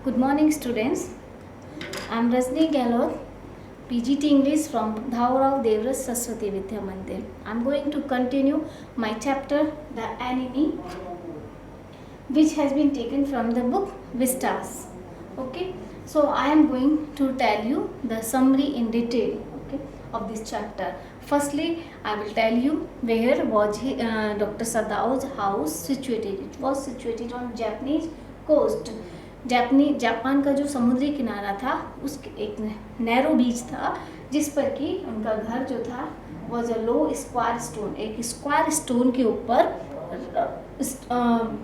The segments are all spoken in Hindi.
Good morning, students. I am Rajni Gehlot, PGT English from Dhaurao Devras Saraswati Vidya Mandir. I am going to continue my chapter, The Enemy, which has been taken from the book Vistas. Okay, so I am going to tell you the summary in detail. Okay, of this chapter. Firstly, I will tell you where was Dr. Sadao's house situated. It was situated on Japanese coast. Japan का जो समुद्री किनारा था उस एक नैरो बीच था जिस पर कि उनका घर जो था was a low square stone, एक स्क्वायर स्टोन के ऊपर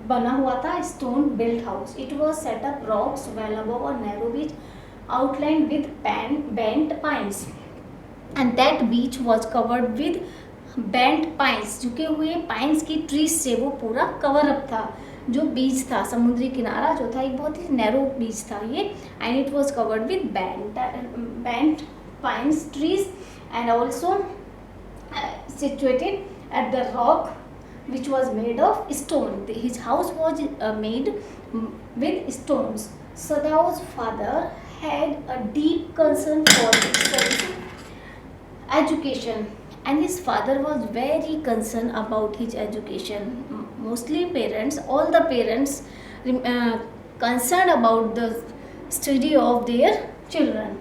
बना हुआ था stone built house. It was set up rocks well above a narrow beach outline with bent pines and that beach was covered with bent pines. झुके हुए पाइन्स की ट्रीज से वो पूरा कवर अप था. जो बीच था समुद्री किनारा जो था एक बहुत ही नैरो बीच था ये, and it was covered with bent pines trees and also situated at the rock which was made of stone. His house was made with stones. Sadao's father had a deep concern for his son's education, and his father was very concerned about his education. Mostly parents, all the parents concerned about the study of their children.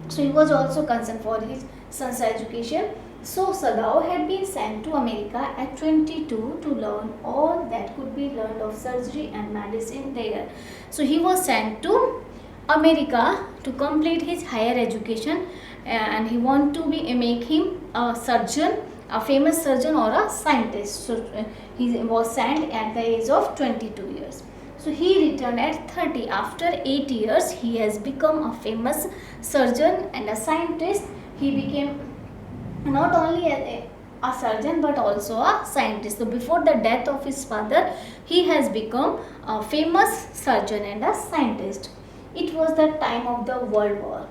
So he was also concerned for his son's education. So Sadao had been sent to America at 22 to learn all that could be learned of surgery and medicine there. So he was sent to America to complete his higher education, and he wanted to make him a surgeon, a famous surgeon or a scientist. So he was sent at the age of 22 years. So he returned at 30. After 8 years, he has become a famous surgeon and a scientist. He became not only a surgeon but also a scientist. So before the death of his father, he has become a famous surgeon and a scientist. It was the time of the World War.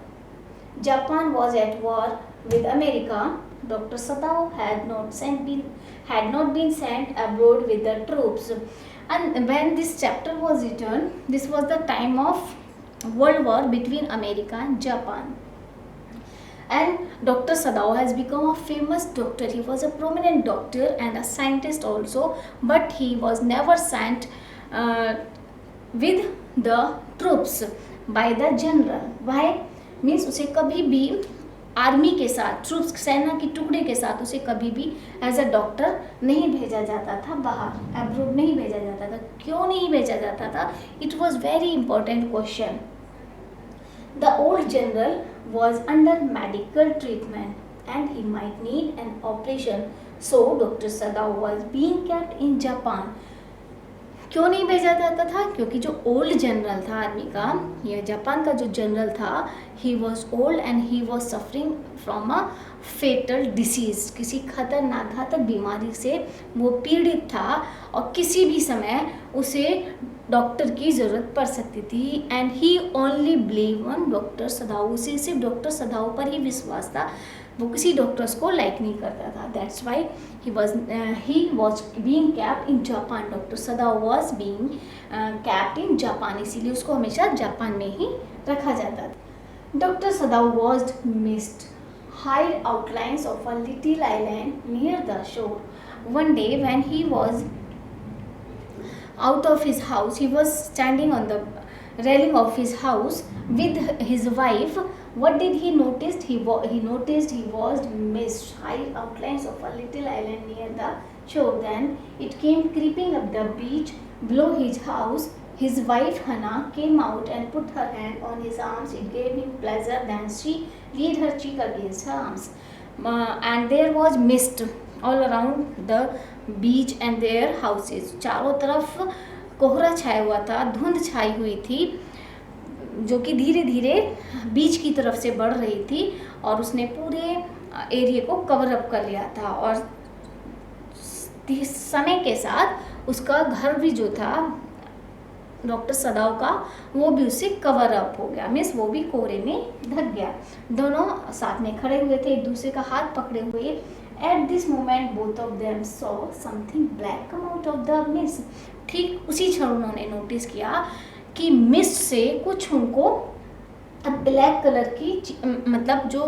Japan was at war with America. Dr. Sadao had not been sent abroad with the troops. And when this chapter was written, this was the time of World War between America and Japan. And Dr. Sadao has become a famous doctor. He was a prominent doctor and a scientist also, but he was never sent with the troops by the general. Why? Means उसे कभी भी आर्मी के साथ, ट्रूप्स सेना की टुकड़े के साथ उसे कभी भी एज अ डॉक्टर नहीं भेजा जाता था, बाहर अब्रोड नहीं भेजा जाता था. क्यों नहीं भेजा जाता था? It was very important question. The old general was under medical treatment and he might need an operation. So Dr. Sadao was being kept in Japan. क्यों नहीं भेजा जाता था? क्योंकि जो ओल्ड जनरल था आर्मी का, या जापान का जो जनरल था, ही was old and he was suffering from a fatal disease. किसी खतरनाक घातक बीमारी से वो पीड़ित था और किसी भी समय उसे डॉक्टर की ज़रूरत पड़ सकती थी. And he only believe on doctor सदाओ. उसे सिर्फ डॉक्टर सदाओ पर ही विश्वास था, वो किसी डॉक्टर्स को लाइक नहीं करता था. That's why he was being kept in Japan. Doctor Sadao was being kept in Japan, इसीलिए उसको हमेशा जापान में ही रखा जाता था. Doctor Sadao was missed hide outlines of a little island near the shore. One day when he was out of his house, he was standing on the railing of his house with his wife. What did he notice? He noticed he was missed hide outlines of a little island near the shore. Then it came creeping up the beach below his house. His wife Hannah came out and put her hand on his arms. It gave him pleasure. Then she laid her cheek against her arms. And there was mist all around the beach and their houses. चारों तरफ कोहरा छाया हुआ था, धुंध छाई हुई थी जो कि धीरे धीरे बीच की तरफ से बढ़ रही थी और उसने पूरे एरिया को कवर अप कर लिया था. और समय के साथ उसका घर भी जो था डॉक्टर सदाओ का, वो भी उससे कवर अप हो गया. मीन्स वो भी कोहरे में ढक गया. दोनों साथ में खड़े हुए थे, एक दूसरे का हाथ पकड़े हुए. At this moment both of them saw something black come out of the mist. ठीक उसी क्षण उन्होंने नोटिस किया कि मिस्ट से कुछ उनको ब्लैक कलर की मतलब जो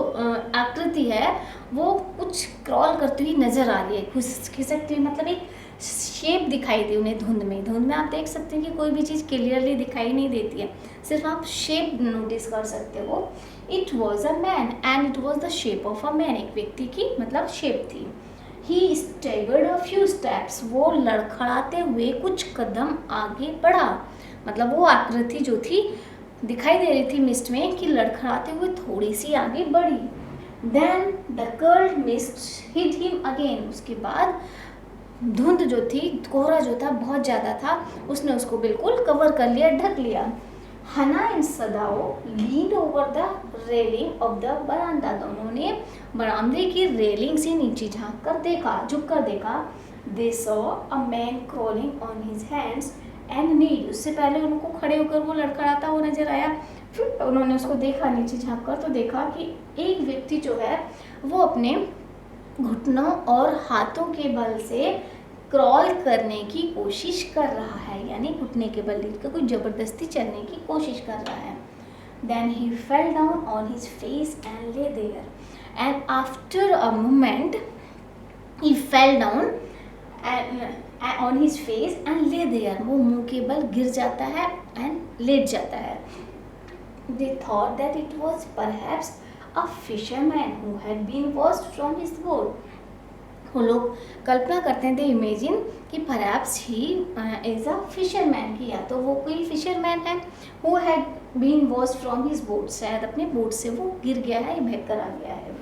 आकृति है वो कुछ क्रॉल करती हुई नज़र आ रही है, खिसकती हुई, मतलब एक शेप दिखाई दी उन्हें धुंध में आप देख सकते हैं कि कोई भी चीज़ क्लियरली दिखाई नहीं देती है, सिर्फ आप शेप नोटिस कर सकते हो। It was a man and it was the shape of a man, एक व्यक्ति की मतलब शेप थी। ही स्टेगर्ड अ फ्यू स्टेप्स, वो लड़खड़ाते हुए कुछ कदम आगे बढ़ा, मतलब वो आकृति जो थी दिखाई दे रही थी मिस्ट में कि लड़खड़ाते हुए थोड़ी सी आगे बढ़ी। Then the curled mist hid him again, उसके बाद धुंध जो थी, कोहरा जो था बहुत ज़्यादा था, उसने उसको बिल्कुल कवर कर लिया, ढक लिया। हना and Sadao lead over the railing of the बरामदा, दोनों ने बरामदे की रेलिंग से नीचे झांक कर देखा, झुक कर देखा। They saw a man crawling on his hands and need, उससे पहले उनको खड़े होकर वो लड़खड़ाता हुआ नजर आया, फिर उन्होंने उसको देखा नीचे झांक कर, तो देखा कि एक व्यक्ति जो है वो अपने घुटनों और हाथों के बल से क्रॉल करने की कोशिश कर रहा है, यानी घुटने के बल लेकर कोई ज़बरदस्ती चलने की कोशिश कर रहा है। Then he fell down on his face and lay there. And after a moment, he fell down on his face and lay there. वो मुंह के बल गिर जाता है and लेट जाता है। They thought that it was perhaps a fisherman who had been washed from his boat. वो लोग कल्पना करते हैं, दे इमेजिन कि perhaps he is a fisherman, कि या तो वो कोई फिशरमैन है who had been washed from his boat, शायद अपने बोट से वो गिर गया है, बह कर आ गया है।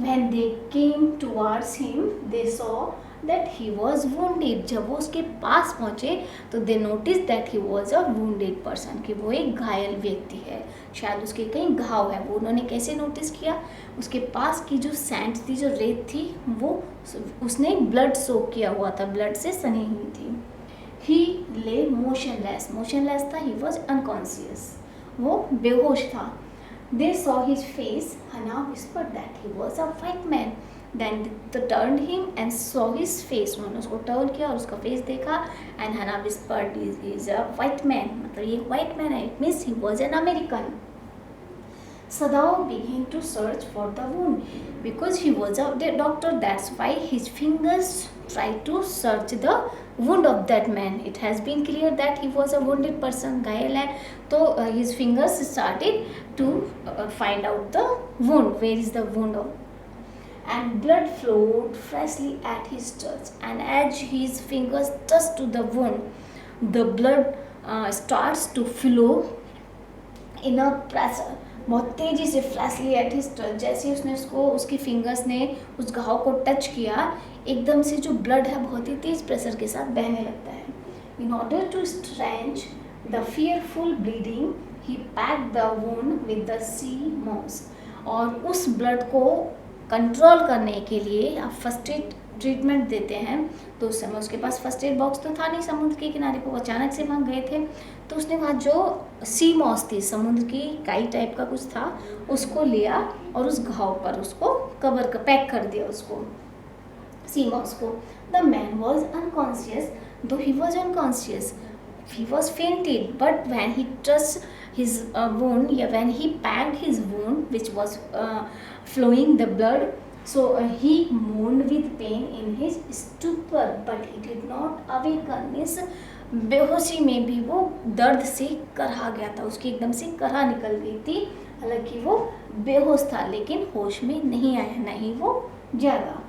When they came towards him, they saw that he was wounded. जब वो उसके पास पहुँचे तो they noticed that he was a wounded person, कि वो एक घायल व्यक्ति है, शायद उसके कहीं घाव है। वो उन्होंने कैसे नोटिस किया, उसके पास की जो सैंड थी, जो रेत थी, वो उसने ब्लड सोक किया हुआ था, ब्लड से सनी हुई थी। He lay motionless, motionless था, he was unconscious, वो बेहोश था। They saw his face. Hannah whispered that he was a white man. Then they turned him and saw his face. उन्होंने उसको टर्न किया और उसका फेस देखा। And Hannah whispered, he is a white man. मतलब ये white man है. It means he was an American. Sadao began to search for the wound because he was a doctor. That's why his fingers tried to search the wound of that man. It has been clear that he was a wounded person, घायल है, तो his fingers started to find out the wound. Where is the wound of? And blood flowed freshly at his touch. And as his fingers touched to the wound, the blood starts to flow in a pressure. बहुत तेज़ी से फ्लैशली एट हिज टच, जैसे ही उसने उसको, उसकी फिंगर्स ने उस घाव को टच किया, एकदम से जो ब्लड है बहुत ही तेज़ प्रेशर के साथ बहने लगता है। In order to stanch the fearful bleeding he pack the wound with the sea moss, और उस ब्लड को कंट्रोल करने के लिए आप फर्स्ट एड ट्रीटमेंट देते हैं। तो उस समय उसके पास फर्स्ट एड बॉक्स तो था नहीं, समुद्र के किनारे पर अचानक से वहाँ गए थे, तो उसने कहा जो सी मॉस थी, समुद्र की काई टाइप का कुछ था, उसको लिया और उस घाव पर उसको कवर कर पैक कर दिया उसको, सी मॉस को। द मैन वॉज अनकॉन्शियस, दो he was unconscious, he was fainted, but when he touched his wound, when he packed his wound which was flowing the blood, so he moaned with pain in his stupor, but he did not awaken. means बेहोशी में भी वो दर्द से करहा गया था, उसकी एकदम से करहा निकल गई थी, हालांकि वो बेहोश था लेकिन होश में नहीं आया, नहीं वो जागा।